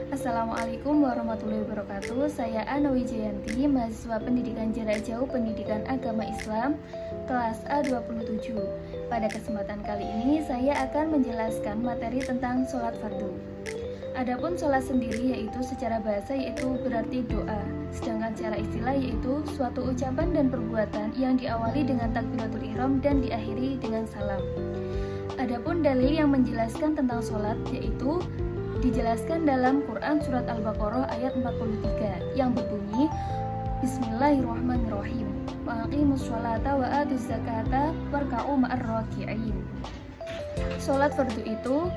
Assalamualaikum warahmatullahi wabarakatuh. Saya Ana Wijayanti, mahasiswa pendidikan jarak jauh pendidikan agama Islam kelas A27. Pada kesempatan kali ini saya akan menjelaskan materi tentang sholat fardu. Adapun sholat sendiri yaitu secara bahasa yaitu berarti doa, sedangkan secara istilah yaitu suatu ucapan dan perbuatan yang diawali dengan takbiratul ihram dan diakhiri dengan salam. Adapun dalil yang menjelaskan tentang sholat yaitu dijelaskan dalam Quran Surat Al-Baqarah ayat 43 yang berbunyi Bismillahirrahmanirrahim wa aqimus sholata wa atuz zakata warka'u ma'ar raki'in. Sholat fardu itu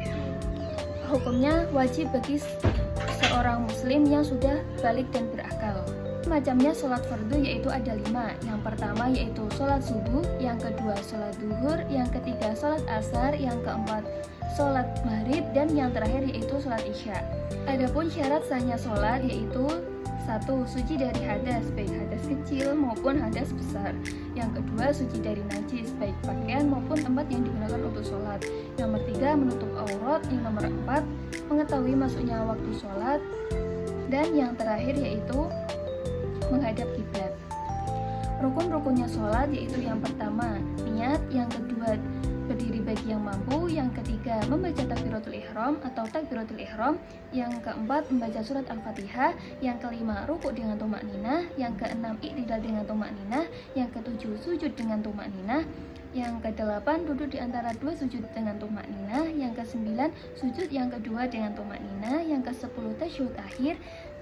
hukumnya wajib bagi seorang muslim yang sudah balik dan berakal. Macamnya sholat fardu yaitu ada 5. Yang pertama yaitu sholat subuh, yang kedua sholat duhur, yang ketiga sholat asar, yang keempat sholat maghrib, dan yang terakhir yaitu sholat isya. Adapun syarat sahnya sholat yaitu 1. Suci dari hadas, baik hadas kecil maupun hadas besar. Yang kedua, suci dari najis, baik pakaian maupun tempat yang digunakan untuk sholat. Yang nomor 3, menutup aurat. Yang nomor 4, mengetahui masuknya waktu sholat. Dan yang terakhir yaitu menghadap kiblat. Rukun-rukunnya sholat yaitu yang pertama, niat. Yang kedua, berdiri bagi yang mampu. Yang ketiga, membaca takbiratul ihram atau takbiratul ihram. Yang keempat, membaca surat Al-Fatihah. Yang kelima, rukuk dengan tumak ninah. Yang keenam, i'tidal dengan tumak ninah. Yang ketujuh, sujud dengan tumak ninah. Yang kedelapan, duduk di antara dua sujud dengan tumak ninah. Yang kesembilan, sujud yang kedua dengan tumak ninah. Yang kesepuluh, tasyahud akhir.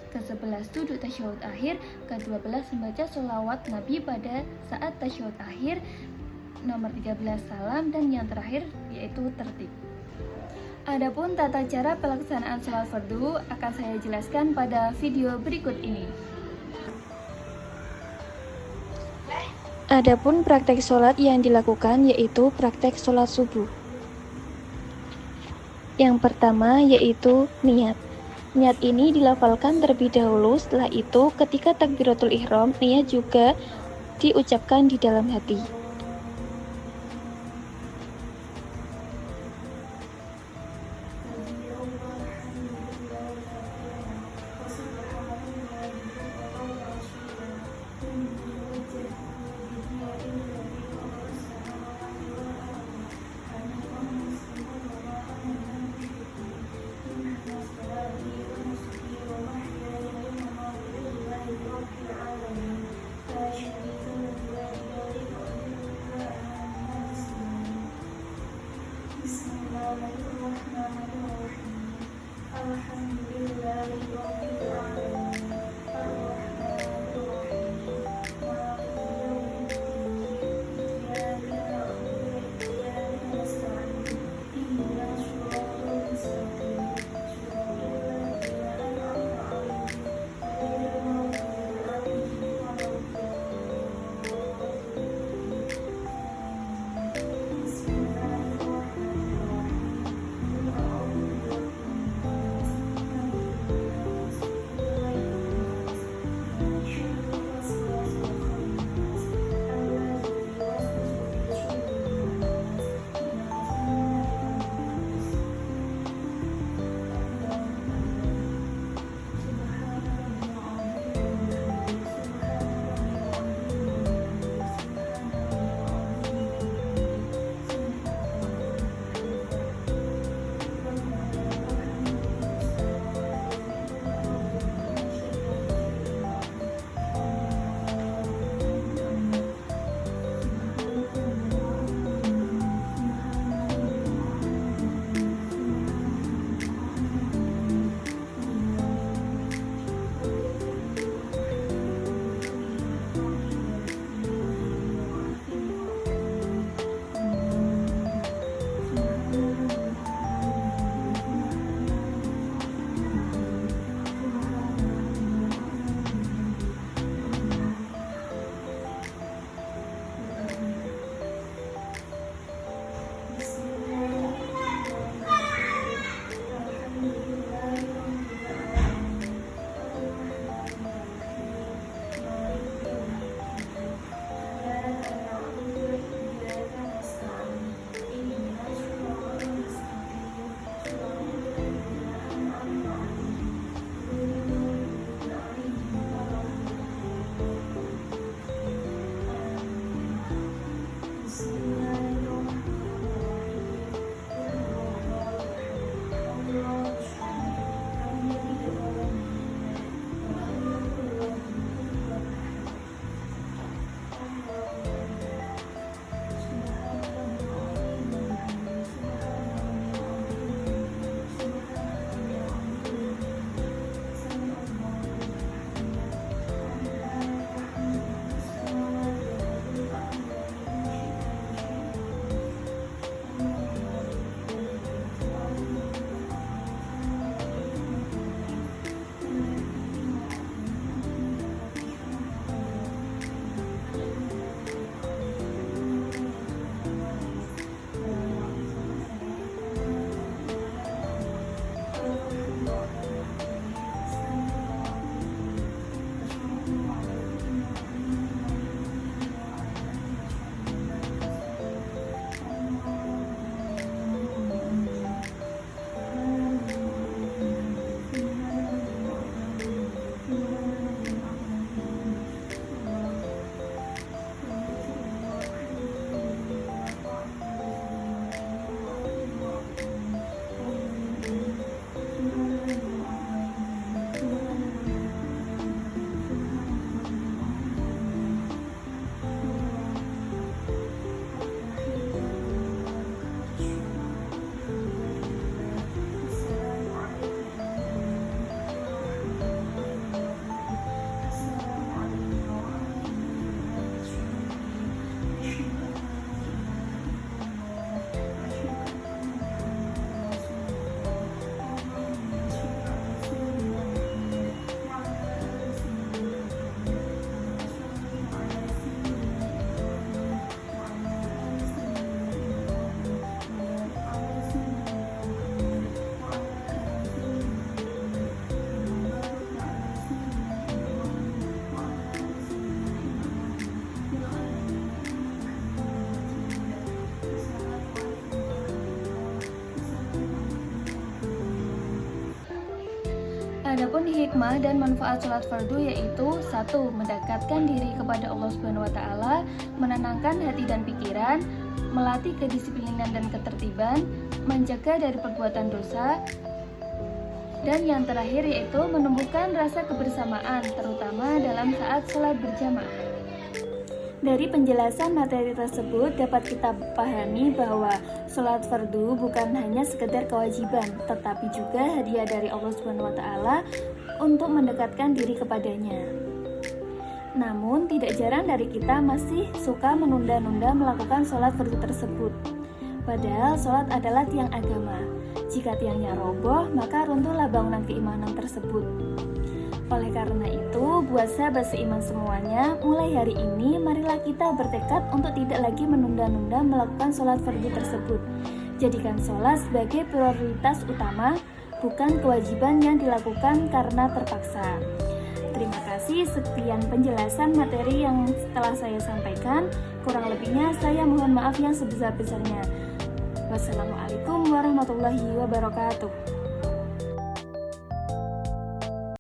Ke-11 duduk tasyahud akhir. Ke-12 membaca sholawat Nabi pada saat tasyahud akhir. Nomor 13 salam, dan yang terakhir yaitu tertib. Adapun tata cara pelaksanaan sholat fardu akan saya jelaskan pada video berikut ini. Adapun praktek sholat yang dilakukan yaitu praktek sholat subuh. Yang pertama yaitu niat. Niat ini dilafalkan terlebih dahulu, setelah itu ketika takbiratul ihram, niat juga diucapkan di dalam hati. Adapun hikmah dan manfaat sholat fardu yaitu 1. Mendekatkan diri kepada Allah Subhanahu wa taala, menenangkan hati dan pikiran, melatih kedisiplinan dan ketertiban, menjaga dari perbuatan dosa, dan yang terakhir yaitu menumbuhkan rasa kebersamaan terutama dalam saat sholat berjamaah. Dari penjelasan materi tersebut dapat kita pahami bahwa sholat fardu bukan hanya sekedar kewajiban, tetapi juga hadiah dari Allah Subhanahu wa taala untuk mendekatkan diri kepadanya. Namun tidak jarang dari kita masih suka menunda-nunda melakukan sholat fardu tersebut. Padahal sholat adalah tiang agama. Jika tiangnya roboh, maka runtuhlah bangunan keimanan tersebut. Oleh karena itu, buat sahabat seiman semuanya, mulai hari ini marilah kita bertekad untuk tidak lagi menunda-nunda melakukan sholat fardu tersebut. Jadikan sholat sebagai prioritas utama, bukan kewajiban yang dilakukan karena terpaksa. Terima kasih, sekian penjelasan materi yang telah saya sampaikan. Kurang lebihnya saya mohon maaf yang sebesar-besarnya. Wassalamualaikum warahmatullahi wabarakatuh.